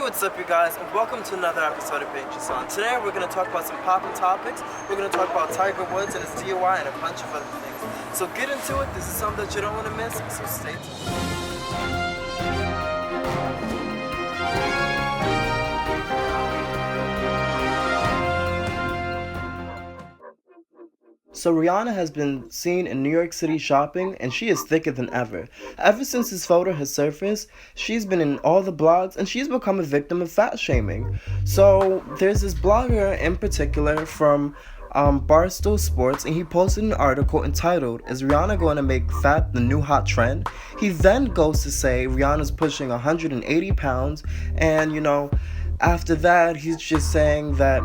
what's up you guys, and welcome to another episode of Being Just On. Today we're going to talk about some poppin' topics. We're going to talk about Tiger Woods and his DUI and a bunch of other things. So get into it. This is something that you don't want to miss, so stay tuned. So Rihanna has been seen in New York City shopping, and she is thicker than ever. Ever since this photo has surfaced, she's been in all the blogs, and she's become a victim of fat shaming. So there's this blogger in particular from Barstool Sports, and he posted an article entitled, "Is Rihanna going to make fat the new hot trend?" He then goes to say Rihanna's pushing 180 pounds, and after that he's just saying that,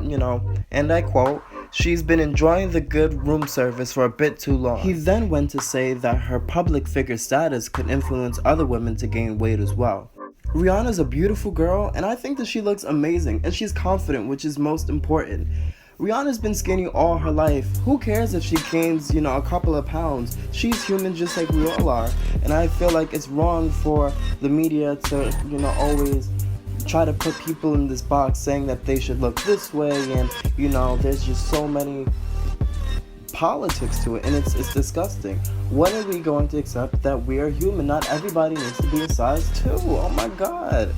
and I quote, "She's been enjoying the good room service for a bit too long." He then went to say that her public figure status could influence other women to gain weight as well. Rihanna's a beautiful girl, and I think that she looks amazing, and she's confident, which is most important. Rihanna's been skinny all her life. Who cares if she gains, a couple of pounds? She's human just like we all are, and I feel like it's wrong for the media to, always try to put people in this box saying that they should look this way, and there's just so many politics to it, and it's disgusting. When are we going to accept that we are human? Not everybody needs to be a size 2. Oh my god.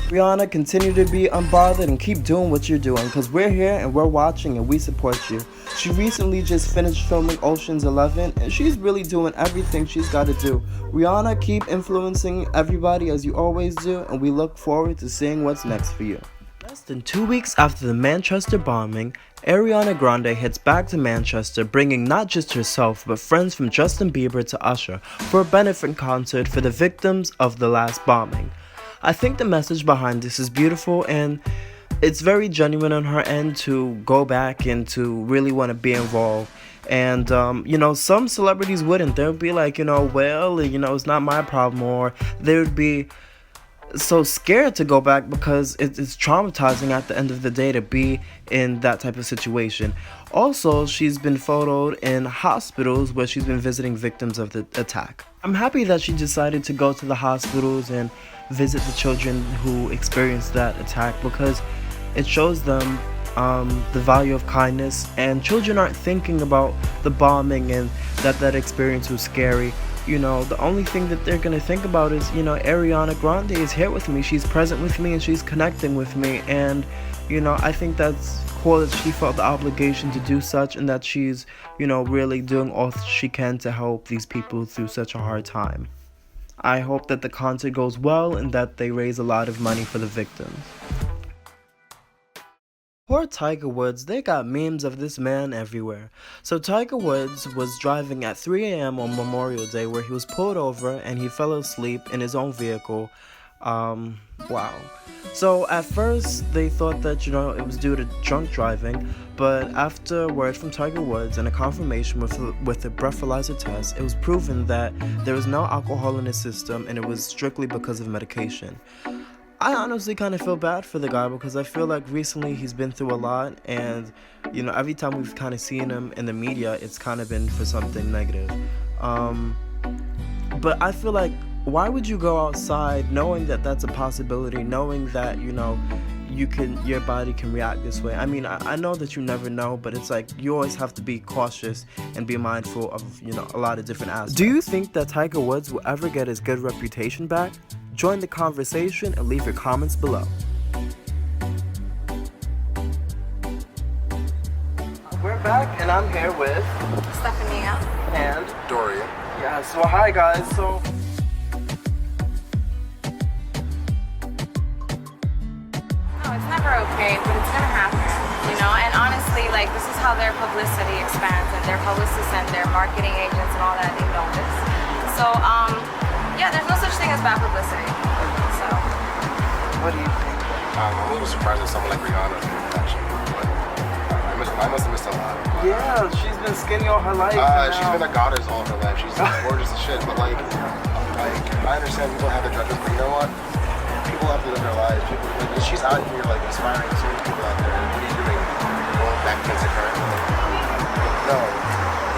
Rihanna, continue to be unbothered and keep doing what you're doing, because we're here and we're watching and we support you. She recently just finished filming Ocean's 11, and she's really doing everything she's got to do. Rihanna, keep influencing everybody as you always do, and we look forward to seeing what's next for you. Less than 2 weeks after the Manchester bombing, Ariana Grande heads back to Manchester, bringing not just herself but friends from Justin Bieber to Usher for a benefit concert for the victims of the last bombing. I think the message behind this is beautiful, and it's very genuine on her end to go back and to really want to be involved. And, some celebrities wouldn't. They would be like, it's not my problem, or they would be so scared to go back because it's traumatizing at the end of the day to be in that type of situation. Also, she's been photoed in hospitals where she's been visiting victims of the attack. I'm happy that she decided to go to the hospitals and visit the children who experienced that attack, because it shows them the value of kindness, and children aren't thinking about the bombing and that experience was scary. The only thing that they're gonna think about is, Ariana Grande is here with me, she's present with me, and she's connecting with me, and I think that's cool that she felt the obligation to do such, and that she's really doing all she can to help these people through such a hard time. I hope that the concert goes well and that they raise a lot of money for the victims. Poor Tiger Woods, they got memes of this man everywhere. So Tiger Woods was driving at 3 a.m. on Memorial Day, where he was pulled over and he fell asleep in his own vehicle. Wow. So at first they thought that, it was due to drunk driving, but after word from Tiger Woods and a confirmation with a breathalyzer test, it was proven that there was no alcohol in his system, and it was strictly because of medication. I honestly kind of feel bad for the guy, because I feel like recently he's been through a lot, and every time we've kind of seen him in the media, it's kind of been for something negative. But I feel like, why would you go outside knowing that that's a possibility, knowing that your body can react this way? I mean, I know that you never know, but it's like you always have to be cautious and be mindful of a lot of different aspects. Do you think that Tiger Woods will ever get his good reputation back? Join the conversation and leave your comments below. We're back, and I'm here with Stephanie and Dorian. Yeah, so hi guys. So No, it's never okay, but it's gonna happen, and honestly, this is how their publicity expands, and their publicists and their marketing agents and all that, they know this. So, yeah, there's no such thing as bad publicity. So, what do you think? I'm a little surprised that someone like Rihanna did actually, but I must have missed a lot. Yeah, she's been skinny all her life. She's been a goddess all her life. She's gorgeous as shit, but I understand people have their judgments, but you know what? People have to live their lives. She's out here inspiring so many people out there. What are you doing? Going back against the current? No.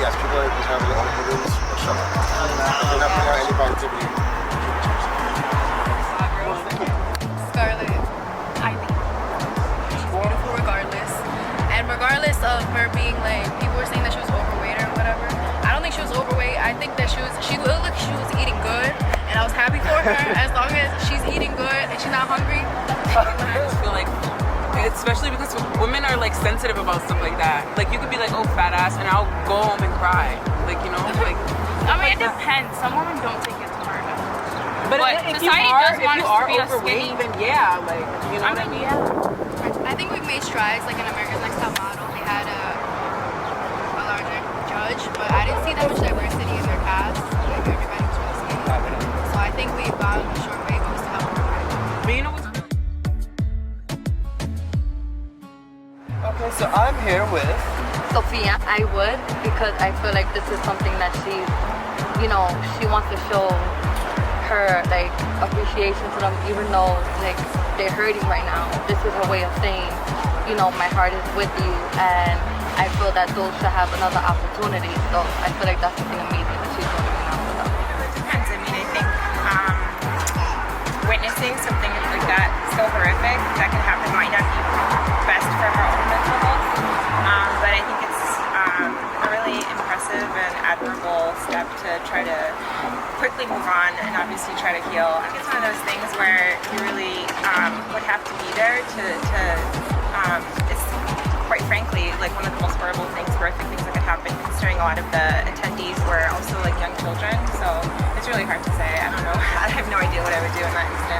Yes, people are just having their own opinions, but shut up. They're not putting out any positivity. Scarlett. of her being like, people were saying that she was overweight or whatever. I don't think she was overweight. I think that she looked like she was eating good, and I was happy for her. As long as she's eating good and she's not hungry. I just feel like, especially because women are like sensitive about stuff like that. Like you could be like, oh, fat ass, and I'll go home and cry. Like, you know, like. I mean, it depends. Some women don't take it to heart. But if you are skinny. overweight, then yeah, like, you know what I mean? I think we've made strides, like in America's Next Top Model, they had a larger judge, but I didn't see that much diversity in their cast. Like everybody was really skinny. So I think we've gone a short way, but we still have a long way. But you know what's Okay, so I'm here with. Sophia, I would, because I feel like this is something that she wants to show her like appreciation to them, even though like they're hurting right now. This is her way of saying, my heart is with you, and I feel that those should have another opportunity. So I feel like that's something amazing that she's doing right now for them. It depends. I mean, I think witnessing something like that so horrific that can happen might not be best for her own mental health. But I think it's a really impressive and admirable step to try to quickly move on and obviously try to heal. I think it's one of those things where you really would have to be there to it's quite frankly like one of the most horrible things, horrific things that could happen, considering a lot of the attendees were also like young children. So it's really hard to say. I don't know. I have no idea what I would do in that instance.